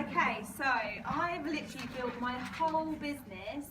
Okay, so I've literally built my whole business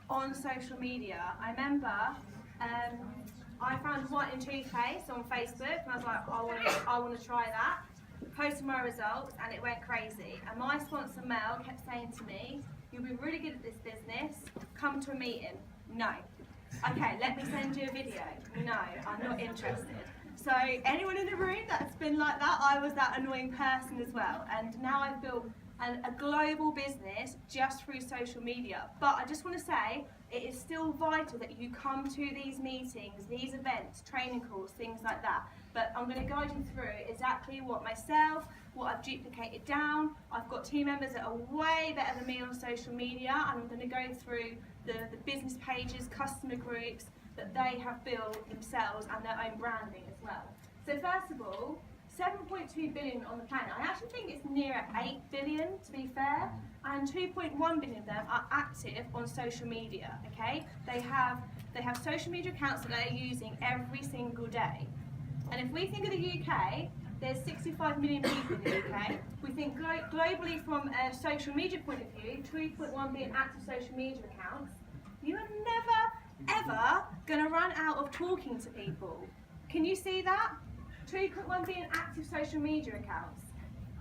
on social media. I remember I found whitening toothpaste on Facebook and I was like, I want to try that. Posted my results and it went crazy. And my sponsor Mel kept saying to me, "You'll be really good at this business. Come to a meeting." No. Okay, let me send you a video. No, I'm not interested. So anyone in the room that's been like that, I was that annoying person as well. And now I've built a global business just through social media. But I just want to say, it is still vital that you come to these meetings, these events, training calls, things like that. But I'm going to guide you through exactly what I've duplicated down. I've got team members that are way better than me on social media, and I'm going to go through the business pages, customer groups that they have built themselves and their own branding as well. So first of all, 7.2 billion on the planet. I actually think it's near 8 billion to be fair, and 2.1 billion of them are active on social media, okay? They have social media accounts that they're using every single day. And if we think of the UK, there's 65 million people in the UK. We think globally from a social media point of view, 2.1 billion active social media accounts. You are never, ever going to run out of talking to people. Can you see that? 2.1 billion active social media accounts.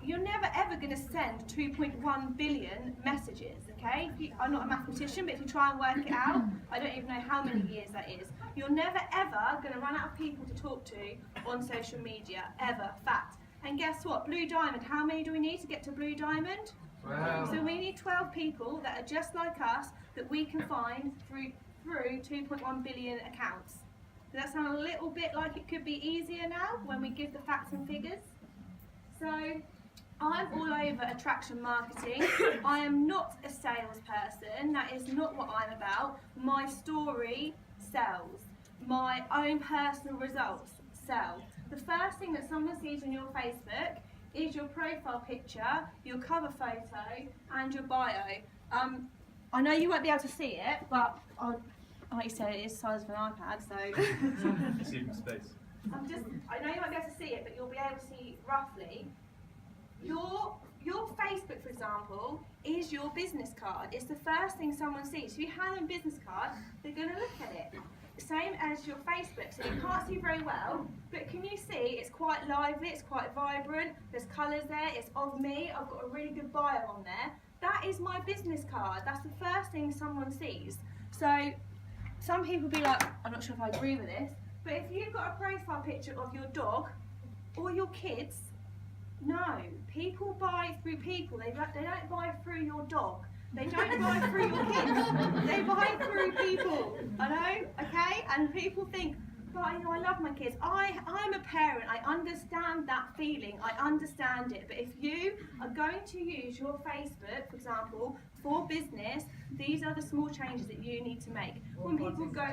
You're never ever going to send 2.1 billion messages, okay? I'm not a mathematician, but if you try and work it out, I don't even know how many years that is. You're never ever going to run out of people to talk to on social media, ever, fact. And guess what? Blue Diamond, how many do we need to get to Blue Diamond? Wow. So we need 12 people that are just like us that we can find through 2.1 billion accounts. Does that sound a little bit like it could be easier now when we give the facts and figures? So I'm all over attraction marketing. I am not a salesperson. That is not what I'm about. My story sells. My own personal results sell. The first thing that someone sees on your Facebook is your profile picture, your cover photo, and your bio. I know you won't be able to see it, but like you said, it is the size of an iPad, so See in space. I know you won't be able to see it, but you'll be able to see roughly. Your Facebook, for example, is your business card. It's the first thing someone sees. If you hand them a business card, they're going to look at it. Same as your Facebook, so you can't see very well, but can you see it's quite lively, it's quite vibrant, there's colours there, it's of me, I've got a really good bio on there. That is my business card. That's the first thing someone sees. So some people be like, I'm not sure if I agree with this, but if you've got a profile picture of your dog or your kids, no, people buy through people. They don't buy through your dog. They don't buy through your kids. They buy through people. I know, okay? And people think, but you know, I love my kids. I'm a parent. I understand that feeling. I understand it. But if you are going to use your Facebook, for example, for business, these are the small changes that you need to make. When people go,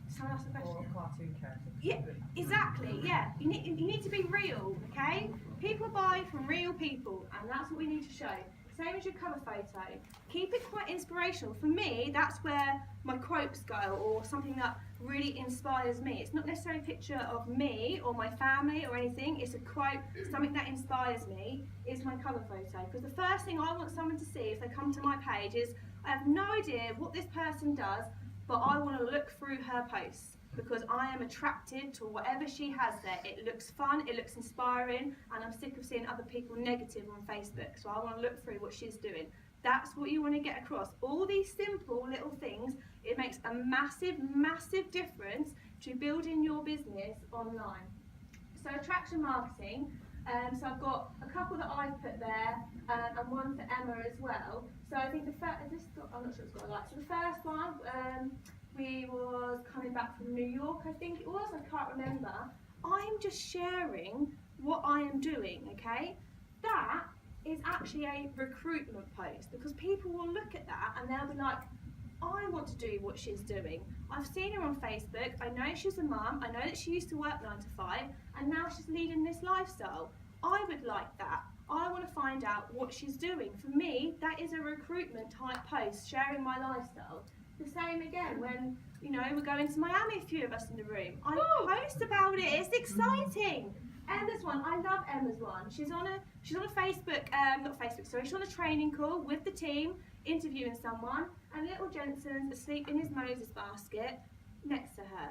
someone asked a question. Or a cartoon character. Yeah, exactly. Yeah, you need to be real. Okay, people buy from real people, and that's what we need to show. Same as your cover photo. Keep it quite inspirational. For me, that's where my quotes go, or something that really inspires me. It's not necessarily a picture of me or my family or anything. It's a quote, something that inspires me is my cover photo. Because the first thing I want someone to see if they come to my page is, I have no idea what this person does, but I want to look through her posts because I am attracted to whatever she has there. It looks fun, it looks inspiring, and I'm sick of seeing other people negative on Facebook, so I want to look through what she's doing. That's what you want to get across. All these simple little things, it makes a massive, massive difference to building your business online. So attraction marketing, so I've got a couple that I've put there, and one for Emma as well. So I think I'm not sure it's got a light. So the first one, we was coming back from New York, I think it was, I can't remember. I'm just sharing what I am doing, okay? That is actually a recruitment post because people will look at that and they'll be like, I want to do what she's doing. I've seen her on Facebook, I know she's a mum, I know that she used to work 9 to 5 and now she's leading this lifestyle. I would like that. I want to find out what she's doing. For me, that is a recruitment type post, sharing my lifestyle. The same again when, you know, we're going to Miami, a few of us in the room. I post about it, it's exciting. Emma's one, I love Emma's one. She's on a Facebook, not Facebook, sorry, she's on a training call with the team, interviewing someone, and little Jensen's asleep in his Moses basket next to her.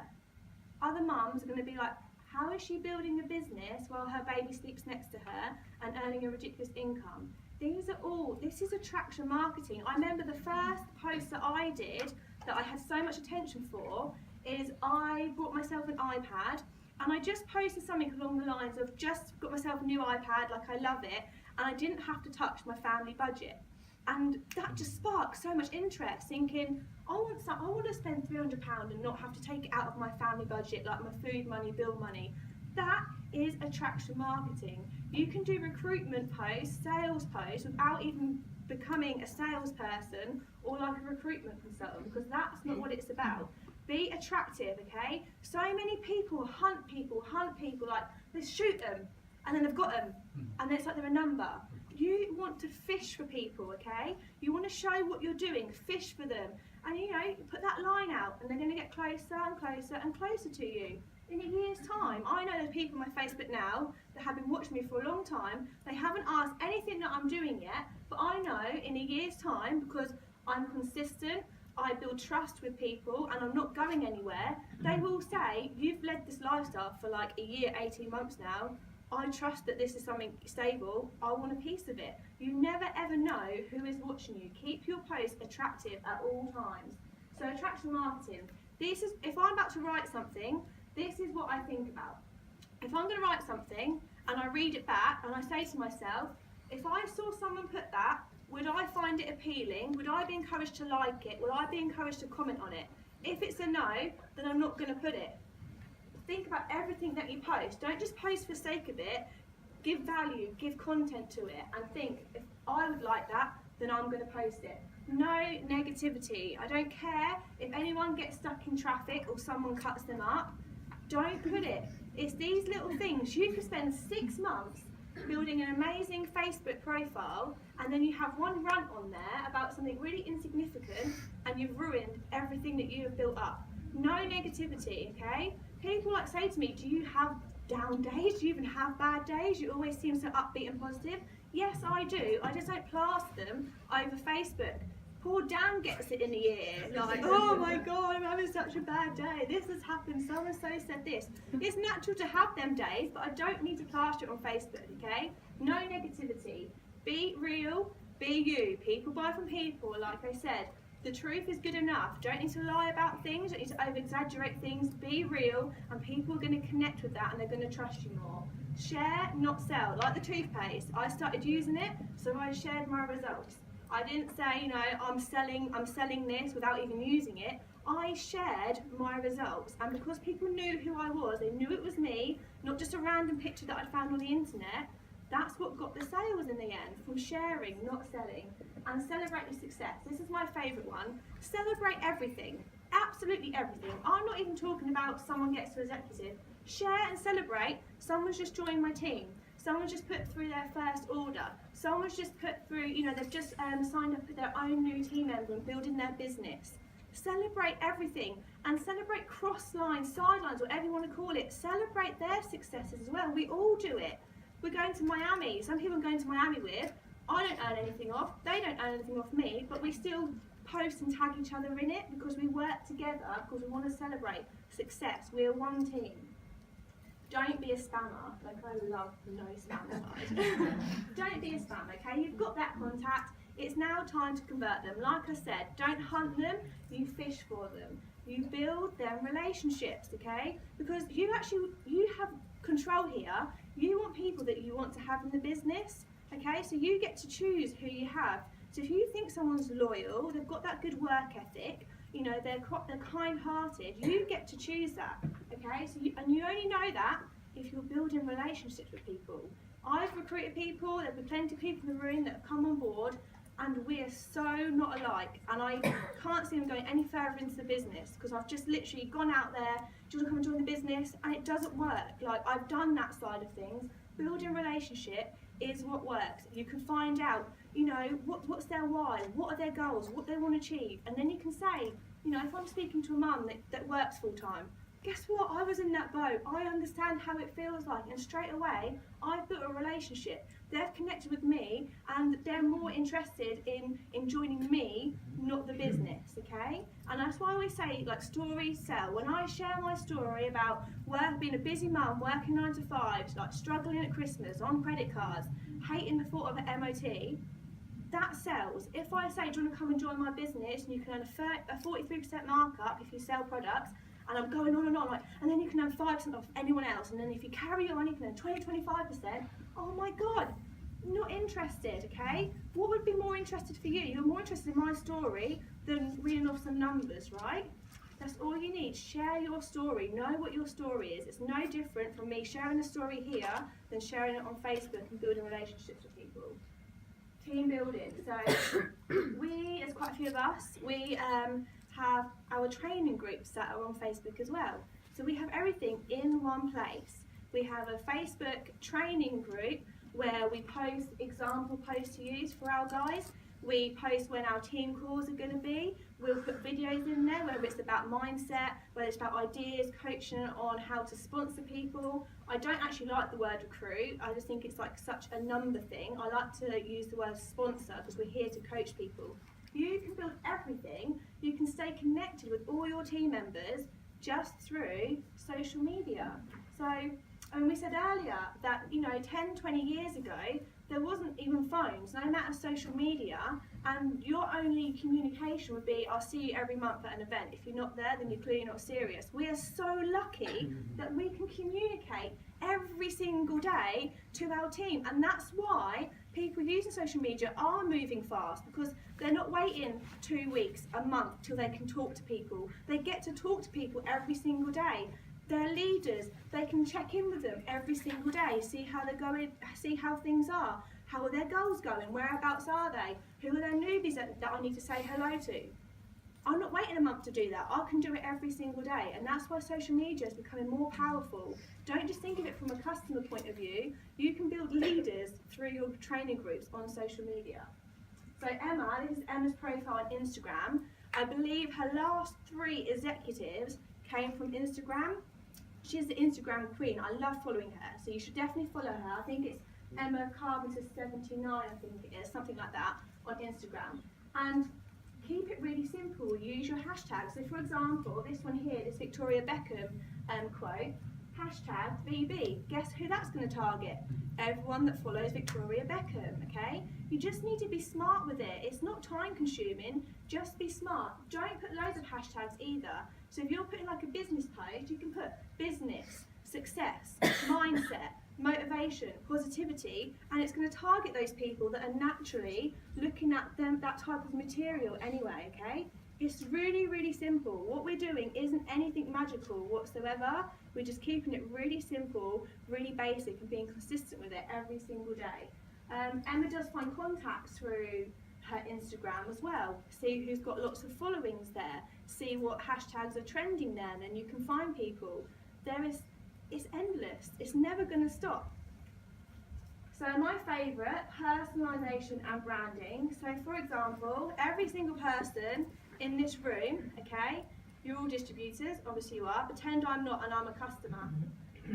Other mums are going to be like, how is she building a business while her baby sleeps next to her and earning a ridiculous income? This is attraction marketing. I remember the first post that I did that I had so much attention for is I bought myself an iPad, and I just posted something along the lines of just got myself a new iPad, like I love it, and I didn't have to touch my family budget. And that just sparked so much interest, thinking, I want to spend £300 and not have to take it out of my family budget, like my food money, bill money. That is attraction marketing. You can do recruitment posts, sales posts, without even becoming a salesperson or like a recruitment consultant, because that's not what it's about. Be attractive, okay? So many people hunt people, like, let's shoot them, and then they've got them, and it's like they're a number. You want to fish for people, okay? You want to show what you're doing, fish for them, and you put that line out, and they're going to get closer and closer and closer to you. In a year's time, I know there's people on my Facebook now that have been watching me for a long time. They haven't asked anything that I'm doing yet, but I know in a year's time, because I'm consistent, I build trust with people, and I'm not going anywhere, they will say, you've led this lifestyle for like a year, 18 months now, I trust that this is something stable, I want a piece of it. You never ever know who is watching you. Keep your posts attractive at all times. So attraction marketing, if I'm about to write something, this is what I think about. If I'm going to write something, and I read it back, and I say to myself, if I saw someone put that, would I find it appealing? Would I be encouraged to like it? Would I be encouraged to comment on it? If it's a no, then I'm not going to put it. Think about everything that you post. Don't just post for the sake of it. Give value, give content to it, and think, if I would like that, then I'm going to post it. No negativity. I don't care if anyone gets stuck in traffic or someone cuts them up. Don't put it. It's these little things. You could spend 6 months building an amazing Facebook profile, and then you have one rant on there about something really insignificant, and you've ruined everything that you have built up. No negativity, okay? People say to me, do you have down days? Do you even have bad days? You always seem so upbeat and positive. Yes, I do. I just don't plaster them over Facebook. Poor Dan gets it in the ear, like, oh my God, I'm having such a bad day. This has happened, so-and-so said this. It's natural to have them days, but I don't need to plaster it on Facebook, okay? No negativity. Be real, be you. People buy from people, like I said. The truth is good enough. Don't need to lie about things, don't need to over-exaggerate things. Be real, and people are going to connect with that, and they're going to trust you more. Share, not sell. Like the toothpaste. I started using it, so I shared my results. I didn't say, I'm selling this without even using it. I shared my results, and because people knew who I was, they knew it was me, not just a random picture that I'd found on the internet. That's what got the sales in the end, from sharing, not selling. And celebrate your success. This is my favourite one. Celebrate everything, absolutely everything. I'm not even talking about someone gets to executive. Share and celebrate. Someone's just joined my team. Someone's just put through their first order. Someone's just put through, they've just signed up with their own new team member and building their business. Celebrate everything, and celebrate cross lines, sidelines, whatever you want to call it. Celebrate their successes as well. We all do it. We're going to Miami. Some people I'm going to Miami with, I don't earn anything off. They don't earn anything off me, but we still post and tag each other in it because we work together, because we want to celebrate success. We're one team. Don't be a spammer. Like, I love the no spam side. Don't be a spammer, okay? You've got that contact. It's now time to convert them. Like I said, don't hunt them. You fish for them. You build their relationships, okay? Because you have control here. You want people that you want to have in the business, okay? So you get to choose who you have. So if you think someone's loyal, they've got that good work ethic, they're kind-hearted, you get to choose that, okay? So you only know that if you're building relationships with people. I've recruited people, there'll be plenty of people in the room that have come on board, and we are so not alike, and I can't see them going any further into the business, because I've just literally gone out there, do you want to come and join the business? And it doesn't work. Like, I've done that side of things. Building a relationship is what works. You can find out, what's their why, what are their goals, what they want to achieve, and then you can say, if I'm speaking to a mum that works full time, guess what? I was in that boat. I understand how it feels like, and straight away, I've built a relationship. They've connected with me, and they're more interested in joining me, not the business, okay? And that's why we say, like, stories sell. When I share my story about being a busy mum, working 9 to 5, like struggling at Christmas, on credit cards, hating the thought of an MOT, that sells. If I say, do you want to come and join my business, and you can earn a 43% markup if you sell products, and I'm going on, like, and then you can earn 5% off anyone else, and then if you carry on, you can earn 20-25%. Oh my God, not interested, okay? What would be more interested for you? You're more interested in my story than reading off some numbers, right? That's all you need. Share your story. Know what your story is. It's no different from me sharing a story here than sharing it on Facebook and building relationships with people. Team building. So there's quite a few of us, we have our training groups that are on Facebook as well. So we have everything in one place. We have a Facebook training group where we post example posts to use for our guys. We post when our team calls are going to be. We'll put videos in there, whether it's about mindset, whether it's about ideas, coaching on how to sponsor people. I don't actually like the word recruit. I just think it's like such a number thing. I like to use the word sponsor because we're here to coach people. You can build everything. You can stay connected with all your team members just through social media. So, and we said earlier that, 10, 20 years ago, there wasn't even phones, no matter social media, and your only communication would be, I'll see you every month at an event. If you're not there, then you're clearly not serious. We are so lucky that we can communicate every single day to our team, and that's why people using social media are moving fast, because they're not waiting 2 weeks, a month, till they can talk to people. They get to talk to people every single day. They're leaders, they can check in with them every single day, see how they're going, see how things are, how are their goals going, whereabouts are they, who are their newbies that I need to say hello to. I'm not waiting a month to do that, I can do it every single day, and that's why social media is becoming more powerful. Don't just think of it from a customer point of view, you can build leaders through your training groups on social media. So Emma, this is Emma's profile on Instagram. I believe her last 3 executives came from Instagram. She's the Instagram queen. I love following her, so you should definitely follow her. I think it's Emma Carpenter 79, I think it is, something like that, on Instagram. And keep it really simple. Use your hashtags. So for example, this one here, this Victoria Beckham quote, hashtag VB. Guess who that's going to target? Everyone that follows Victoria Beckham, okay? You just need to be smart with it. It's not time consuming, just be smart. Don't put loads of hashtags either. So if you're putting like a business post, you can put business, success, mindset, motivation, positivity, and it's going to target those people that are naturally looking at that type of material anyway, okay? It's really, really simple. What we're doing isn't anything magical whatsoever. We're just keeping it really simple, really basic, and being consistent with it every single day. Emma does find contacts through her Instagram as well. See who's got lots of followings there. See what hashtags are trending there, and then you can find people. It's endless. It's never going to stop. So my favourite, personalisation and branding. So for example, every single person in this room, okay, you're all distributors, obviously you are, pretend I'm not and I'm a customer.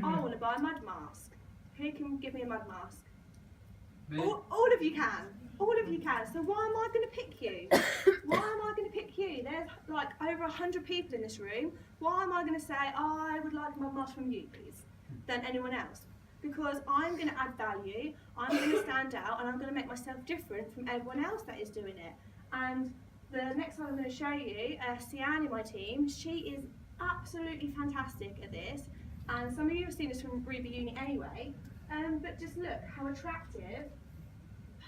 I want to buy a mud mask. Who can give me a mud mask? All of you can. All of you can. So why am I going to pick you? Why am I going to pick you? There's like over 100 people in this room. Why am I going to say, I would like a mud mask from you, please, than anyone else? Because I'm going to add value, I'm going to stand out, and I'm going to make myself different from everyone else that is doing it. And the next one I'm going to show you, Sian in my team, she is absolutely fantastic at this. And some of you have seen this from Ruby Uni anyway, but just look how attractive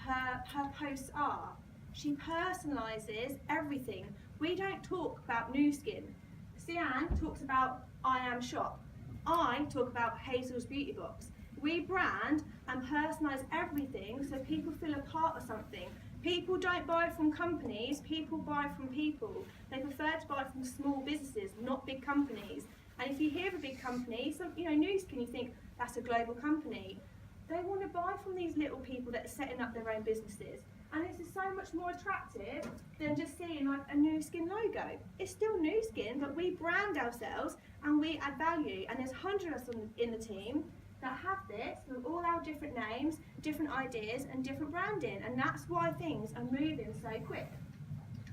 her posts are. She personalises everything. We don't talk about new skin. Sian talks about I Am Shop. I talk about Hazel's Beauty Box. We brand and personalise everything so people feel a part of something. People don't buy from companies, people buy from people. They prefer to buy from small businesses, not big companies. And if you hear of a big company, new skin, you think that's a global company. they want to buy from these little people that are setting up their own businesses. And it's just so much more attractive than just seeing like a Nu Skin logo. It's still Nu Skin, but we brand ourselves and we add value. And there's hundreds of us in the team that have this with all our different names, different ideas and different branding. And that's why things are moving so quick.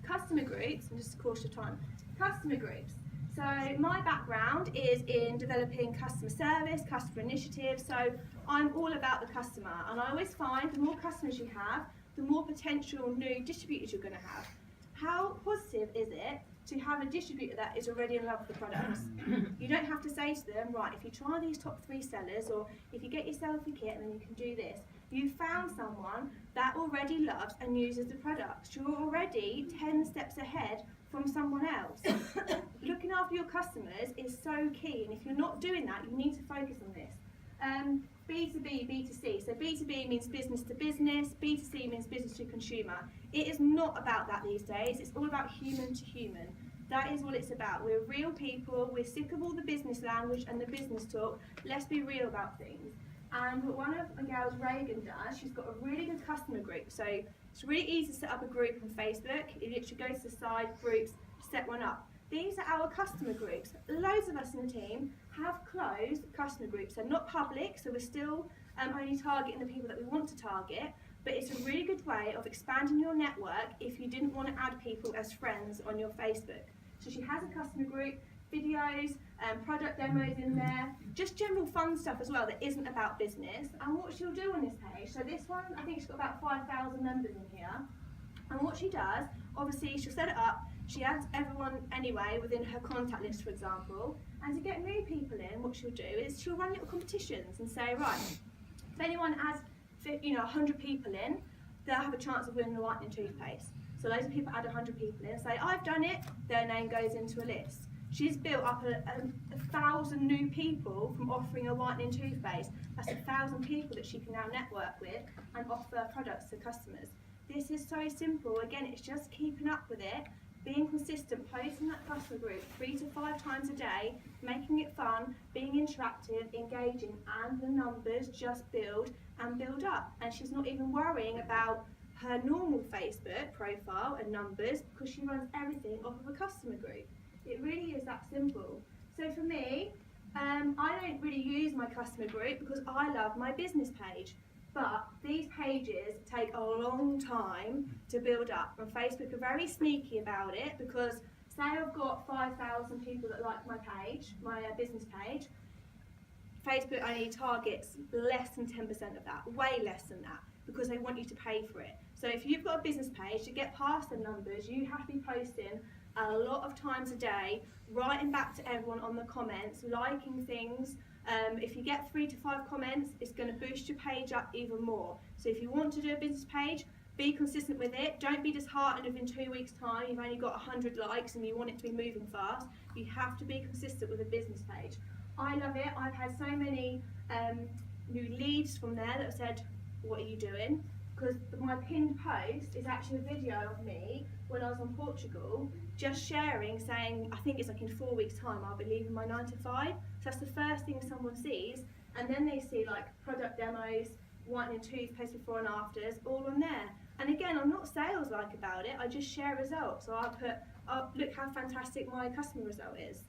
Customer groups, and just a course of time, customer groups. So my background is in developing customer service, customer initiatives, so I'm all about the customer, and I always find the more customers you have, the more potential new distributors you're going to have. How positive is it to have a distributor that is already in love with the products? You don't have to say to them, right, if you try these top 3 sellers, or if you get yourself a kit and then you can do this. You found someone that already loves and uses the products. You're already 10 steps ahead from someone else. Looking after your customers is so key, and if you're not doing that, you need to focus on this. B2B, B2C. So B2B means business to business, B2C means business to consumer. It is not about that these days, it's all about human to human. That is what it's about. We're real people, we're sick of all the business language and the business talk. Let's be real about things. And what one of the girls, Reagan, does, she's got a really good customer group. So it's really easy to set up a group on Facebook. You literally go to the side, groups, set one up. These are our customer groups. Loads of us in the team have closed customer groups. They're not public, so we're still only targeting the people that we want to target, but it's a really good way of expanding your network if you didn't want to add people as friends on your Facebook. So she has a customer group, videos, product demos in there, just general fun stuff as well that isn't about business. And what she'll do on this page, so this one, I think she's got about 5,000 members in here. And what she does, obviously she'll set it up, she adds everyone anyway within her contact list, for example, and to get new people in, what she'll do is she'll run little competitions and say, right, if anyone adds 100 people in, they'll have a chance of winning the whitening toothpaste. So loads of people add 100 people in, say, I've done it, their name goes into a list. She's built up 1,000 new people from offering a whitening toothpaste. That's 1,000 people that she can now network with and offer products to customers. This is so simple. Again, it's just keeping up with it, being consistent, posting that customer group 3 to 5 times a day, making it fun, being interactive, engaging, and the numbers just build and build up. And she's not even worrying about her normal Facebook profile and numbers because she runs everything off of a customer group. It really is that simple. So for me, I don't really use my customer group because I love my business page. But these pages take a long time to build up, and Facebook are very sneaky about it because say I've got 5,000 people that like my page, my business page, Facebook only targets less than 10% of that, way less than that, because they want you to pay for it. So if you've got a business page, to get past the numbers, you have to be posting a lot of times a day, writing back to everyone on the comments, liking things. If you get 3 to 5 comments, it's going to boost your page up even more. So if you want to do a business page, be consistent with it. Don't be disheartened if in 2 weeks' time you've only got 100 likes and you want it to be moving fast. You have to be consistent with a business page. I love it. I've had so many new leads from there that have said, what are you doing? Because my pinned post is actually a video of me when I was in Portugal, just sharing, saying, I think it's like in 4 weeks' time I'll be leaving my 9 to 5. So that's the first thing someone sees, and then they see like product demos, whitening toothpaste before and afters, all on there. And again, I'm not sales-like about it, I just share results. So I'll put, oh, look how fantastic my customer result is.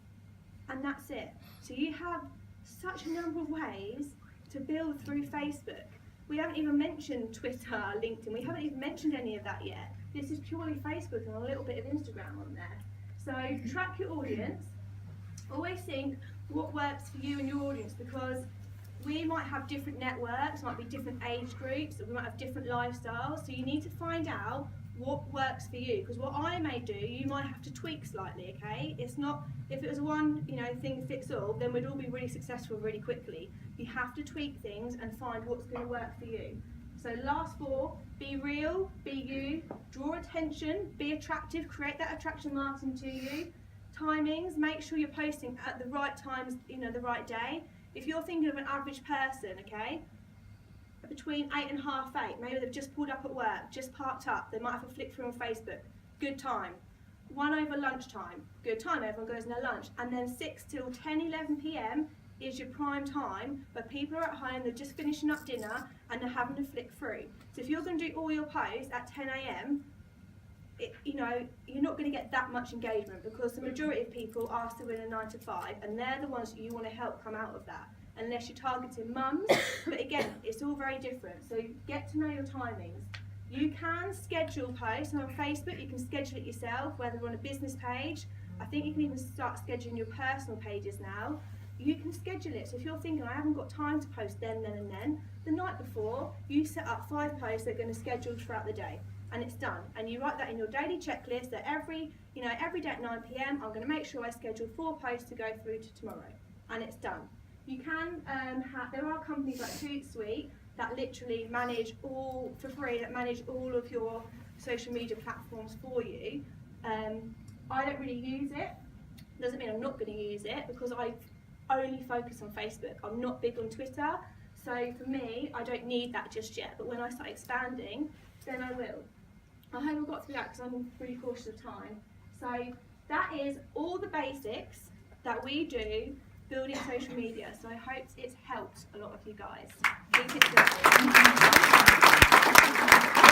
And that's it. So you have such a number of ways to build through Facebook. We haven't even mentioned Twitter, LinkedIn, we haven't even mentioned any of that yet. This is purely Facebook and a little bit of Instagram on there. So track your audience. Always think what works for you and your audience, because we might have different networks, might be different age groups, we might have different lifestyles. So you need to find out what works for you, because what I may do, you might have to tweak slightly, okay? It's not, if it was one thing fits all, then we'd all be really successful really quickly. You have to tweak things and find what's going to work for you. So last 4, be real, be you, draw attention, be attractive, create that attraction marketing to you. Timings, make sure you're posting at the right times, the right day. If you're thinking of an average person, okay, between 8 and half 8, maybe they've just pulled up at work, just parked up, they might have a flick through on Facebook, good time. 1 over lunchtime, good time, everyone goes in their lunch. And then 6 till 10, 11 p.m, is your prime time where people are at home, they're just finishing up dinner and they're having to flick through. So if you're going to do all your posts at 10 a.m, you're not going to get that much engagement, because the majority of people are still in a 9 to 5, and they're the ones that you want to help come out of that, unless you're targeting mums. But again, it's all very different, so get to know your timings. You can schedule posts, and on Facebook you can schedule it yourself, whether on a business page. I think you can even start scheduling your personal pages now. You can schedule it, so if you're thinking I haven't got time to post then and then, the night before you set up 5 posts that are going to schedule throughout the day, and it's done. And you write that in your daily checklist that every day at 9 p.m. I'm going to make sure I schedule 4 posts to go through to tomorrow, and it's done. You can there are companies like Hootsuite that literally manage all for free, that manage all of your social media platforms for you. I don't really use it. Doesn't mean I'm not going to use it, because I only focus on Facebook. I'm not big on Twitter, so for me, I don't need that just yet. But when I start expanding, then I will. I hope I've got through that, because I'm really cautious of time. So that is all the basics that we do building social media. So I hope it's helped a lot of you guys.